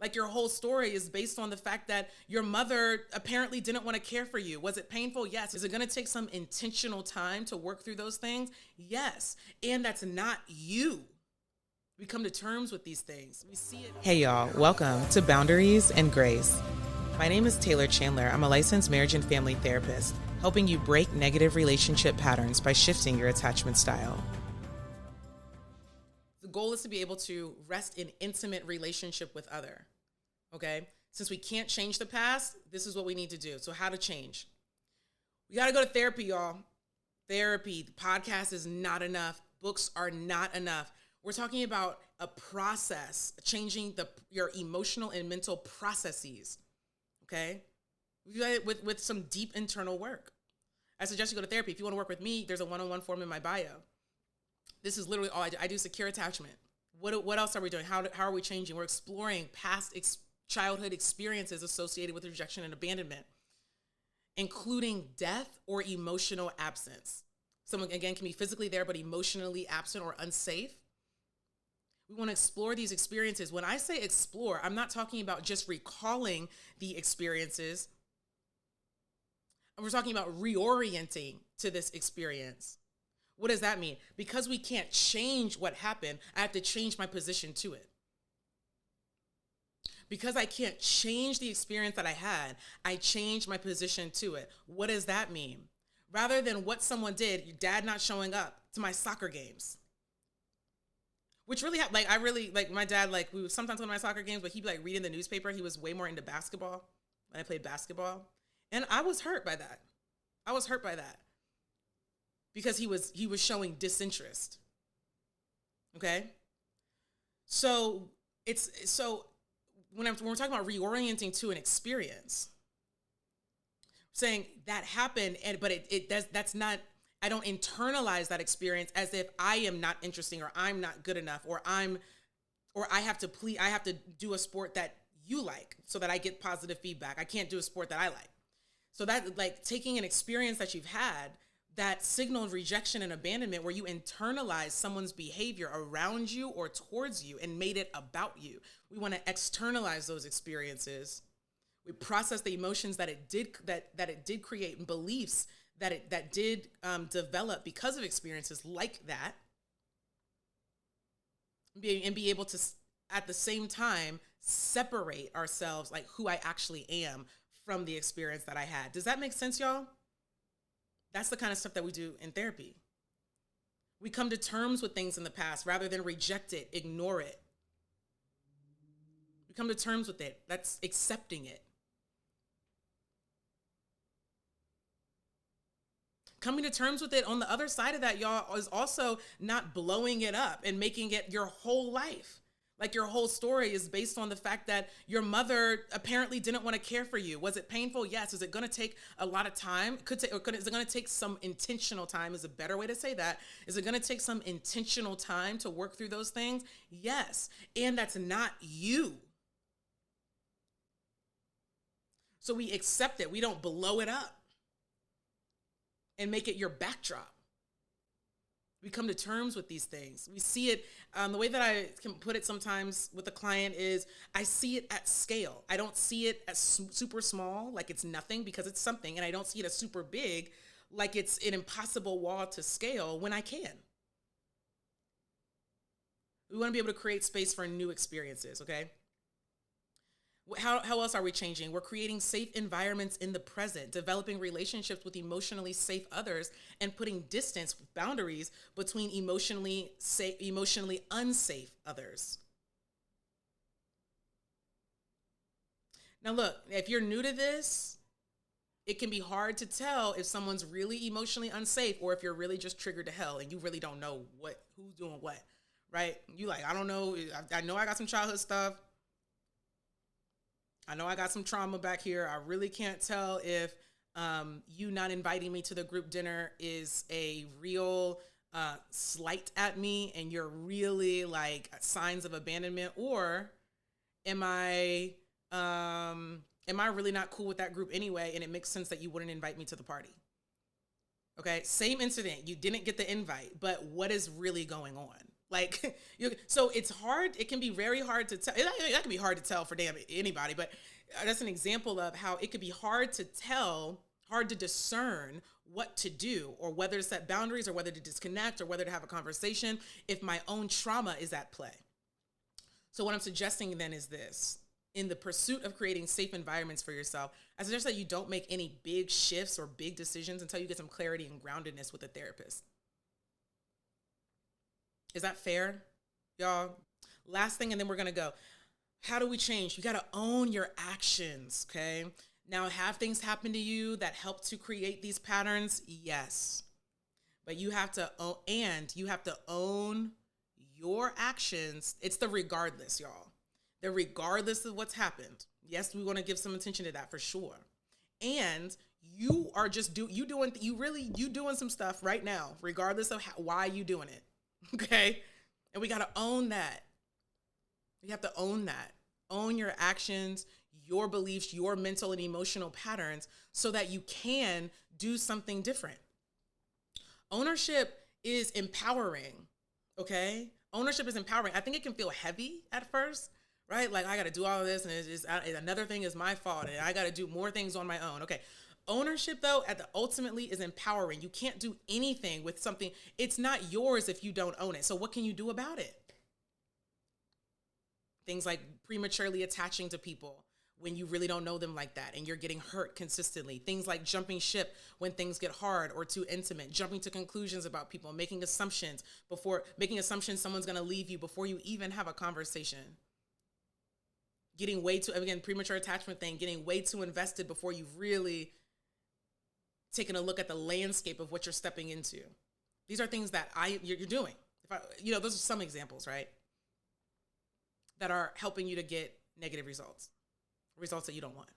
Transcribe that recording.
Like your whole story is based on the fact that your mother apparently didn't want to care for you. Was it painful? Yes. Is it going to take some intentional time to work through those things? Yes. And that's not you. We come to terms with these things. We see it. Hey, y'all. Welcome to Boundaries and Grace. My name is Taylor Chandler. I'm a licensed marriage and family therapist, helping you break negative relationship patterns by shifting your attachment style. The goal is to be able to rest in intimate relationship with other. Okay? Since we can't change the past, this is what we need to do. So how to change? We got to go to therapy, y'all. Therapy. The podcast is not enough. Books are not enough. We're talking about a process, changing your emotional and mental processes. Okay? We do it with some deep internal work. I suggest you go to therapy. If you want to work with me, there's a one-on-one form in my bio. This is literally all I do. I do secure attachment. What else are we doing? How are we changing? We're exploring past childhood experiences associated with rejection and abandonment, including death or emotional absence. Someone, again, can be physically there, but emotionally absent or unsafe. We want to explore these experiences. When I say explore, I'm not talking about just recalling the experiences. We're talking about reorienting to this experience. What does that mean? Because we can't change what happened, I have to change my position to it. Because I can't change the experience that I had, I change my position to it. What does that mean? Rather than what someone did, your dad not showing up to my soccer games. Which really, my dad, we would sometimes go to my soccer games, but he'd be reading the newspaper. He was way more into basketball when I played basketball. And I was hurt by that. Because he was showing disinterest. Okay? So when we're talking about reorienting to an experience, saying that happened, but that's not, I don't internalize that experience as if I am not interesting or I'm not good enough or I have to do a sport that you like so that I get positive feedback. I can't do a sport that I like. So that taking an experience that you've had that signaled rejection and abandonment where you internalize someone's behavior around you or towards you and made it about you. We want to externalize those experiences. We process the emotions that it did create and beliefs that did develop because of experiences like that, and be able to at the same time separate ourselves, like who I actually am, from the experience that I had. Does that make sense, y'all? That's the kind of stuff that we do in therapy. We come to terms with things in the past rather than reject it, ignore it. We come to terms with it. That's accepting it. Coming to terms with it on the other side of that, y'all, is also not blowing it up and making it your whole life. Like your whole story is based on the fact that your mother apparently didn't want to care for you. Was it painful? Yes. Is it going to take a lot of time? Is it going to take some intentional time? Is a better way to say that. Is it going to take some intentional time to work through those things? Yes. And that's not you. So we accept it. We don't blow it up and make it your backdrop. We come to terms with these things. We see it, the way that I can put it sometimes with a client is I see it at scale. I don't see it as super small, like it's nothing, because it's something. And I don't see it as super big, like it's an impossible wall to scale when I can. We want to be able to create space for new experiences, okay? How else are we changing? We're creating safe environments in the present, developing relationships with emotionally safe others, and putting distance, boundaries between emotionally unsafe others. Now look, if you're new to this, it can be hard to tell if someone's really emotionally unsafe or if you're really just triggered to hell and you really don't know who's doing what, right? You I don't know. I know I got some childhood stuff. I know I got some trauma back here. I really can't tell if you not inviting me to the group dinner is a real slight at me and you're really signs of abandonment, or am I really not cool with that group anyway and it makes sense that you wouldn't invite me to the party? Okay, same incident. You didn't get the invite, but what is really going on? Like, so it's hard. It can be very hard to tell. That can be hard to tell for damn anybody, but that's an example of how it could be hard to tell, hard to discern what to do, or whether to set boundaries, or whether to disconnect, or whether to have a conversation if my own trauma is at play. So what I'm suggesting then is this: in the pursuit of creating safe environments for yourself, I suggest that you don't make any big shifts or big decisions until you get some clarity and groundedness with a therapist. Is that fair, y'all? Last thing, and then we're going to go. How do we change? You got to own your actions, okay? Now, have things happen to you that help to create these patterns? Yes. But you have to own your actions. It's the regardless, y'all. The regardless of what's happened. Yes, we want to give some attention to that for sure. And you are just doing some stuff right now, regardless of why you doing it. Okay. And we got to own that. We have to own that. Own your actions, your beliefs, your mental and emotional patterns so that you can do something different. Ownership is empowering. Okay. Ownership is empowering. I think it can feel heavy at first, right? Like, I got to do all of this, and it's just, another thing is my fault, and I got to do more things on my own. Okay. Ownership, though, ultimately is empowering. You can't do anything with something. It's not yours if you don't own it. So what can you do about it? Things like prematurely attaching to people when you really don't know them like that and you're getting hurt consistently. Things like jumping ship when things get hard or too intimate, jumping to conclusions about people, making assumptions someone's going to leave you before you even have a conversation. Getting way too, again, premature attachment thing, getting way too invested before you've really taking a look at the landscape of what you're stepping into. These are things that you're doing. Those are some examples, right? That are helping you to get negative results that you don't want.